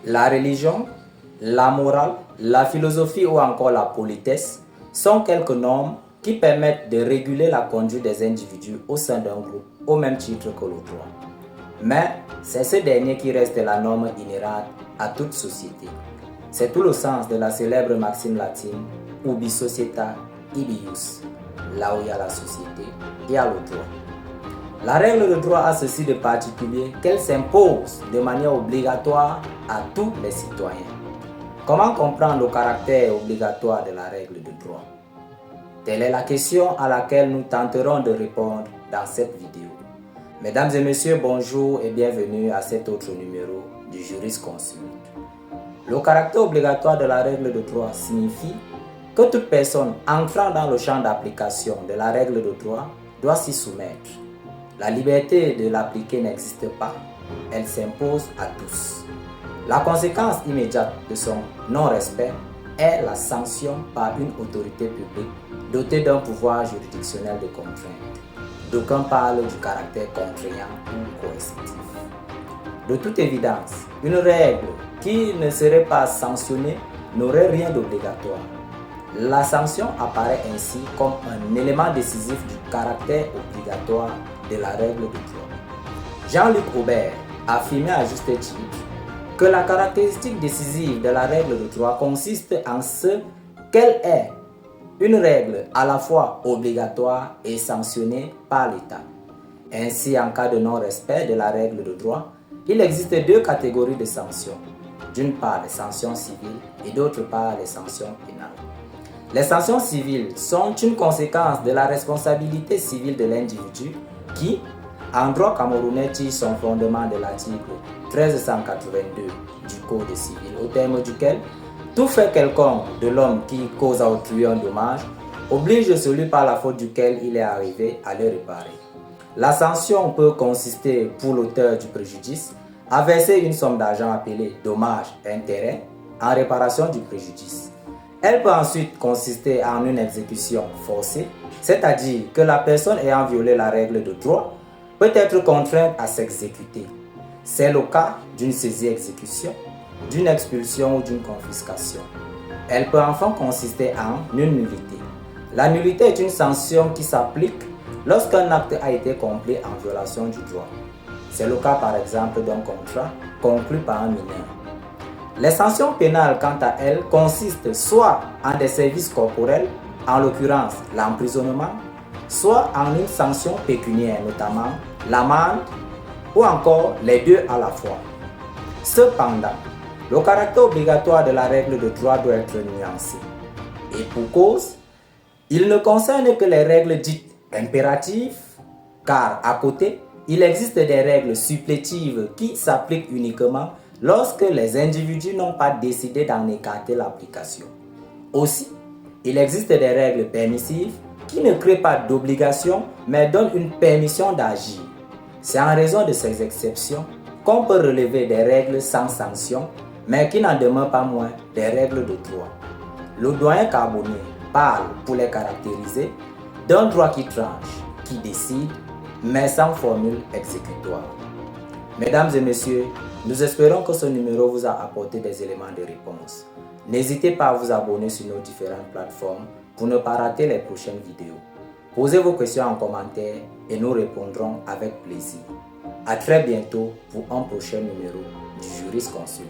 La religion, la morale, la philosophie ou encore la politesse sont quelques normes qui permettent de réguler la conduite des individus au sein d'un groupe au même titre que le droit. Mais c'est ce dernier qui reste la norme inhérente à toute société. C'est tout le sens de la célèbre maxime latine Ubi societa ibi ius. Là où il y a la société, il y a le droit. La règle de droit a ceci de particulier qu'elle s'impose de manière obligatoire à tous les citoyens. Comment comprendre le caractère obligatoire de la règle de droit? Telle est la question à laquelle nous tenterons de répondre dans cette vidéo. Mesdames et messieurs, bonjour et bienvenue à cet autre numéro du Jurisconsulte. Le caractère obligatoire de la règle de droit signifie que toute personne entrant dans le champ d'application de la règle de droit doit s'y soumettre. La liberté de l'appliquer n'existe pas, elle s'impose à tous. La conséquence immédiate de son non-respect est la sanction par une autorité publique dotée d'un pouvoir juridictionnel de contrainte. D'aucuns parlent du caractère contraignant ou coercitif. De toute évidence, une règle qui ne serait pas sanctionnée n'aurait rien d'obligatoire. La sanction apparaît ainsi comme un élément décisif du caractère obligatoire de la règle de droit. Jean-Luc Aubert affirmait à juste titre que la caractéristique décisive de la règle de droit consiste en ce qu'elle est une règle à la fois obligatoire et sanctionnée par l'État. Ainsi, en cas de non-respect de la règle de droit, il existe deux catégories de sanctions. D'une part, les sanctions civiles et d'autre part, les sanctions pénales. Les sanctions civiles sont une conséquence de la responsabilité civile de l'individu qui, en droit camerounais, tire son fondement de l'article 1382 du Code civil, au terme duquel tout fait quelconque de l'homme qui cause à autrui un dommage oblige celui par la faute duquel il est arrivé à le réparer. La sanction peut consister pour l'auteur du préjudice à verser une somme d'argent appelée dommage et intérêt en réparation du préjudice. Elle peut ensuite consister en une exécution forcée, c'est-à-dire que la personne ayant violé la règle de droit peut être contrainte à s'exécuter. C'est le cas d'une saisie-exécution, d'une expulsion ou d'une confiscation. Elle peut enfin consister en une nullité. La nullité est une sanction qui s'applique lorsqu'un acte a été accompli en violation du droit. C'est le cas par exemple d'un contrat conclu par un mineur. Les sanctions pénales, quant à elles, consistent soit en des services corporels, en l'occurrence l'emprisonnement, soit en une sanction pécuniaire, notamment l'amende, ou encore les deux à la fois. Cependant, le caractère obligatoire de la règle de droit doit être nuancé. Et pour cause, il ne concerne que les règles dites impératives, car à côté, il existe des règles supplétives qui s'appliquent uniquement lorsque les individus n'ont pas décidé d'en écarter l'application. Aussi, il existe des règles permissives qui ne créent pas d'obligation mais donnent une permission d'agir. C'est en raison de ces exceptions qu'on peut relever des règles sans sanction mais qui n'en demeurent pas moins des règles de droit. Le doyen Carbonnier parle, pour les caractériser, d'un droit qui tranche, qui décide, mais sans formule exécutoire. Mesdames et messieurs, nous espérons que ce numéro vous a apporté des éléments de réponse. N'hésitez pas à vous abonner sur nos différentes plateformes pour ne pas rater les prochaines vidéos. Posez vos questions en commentaire et nous répondrons avec plaisir. À très bientôt pour un prochain numéro du Jurisconsulte.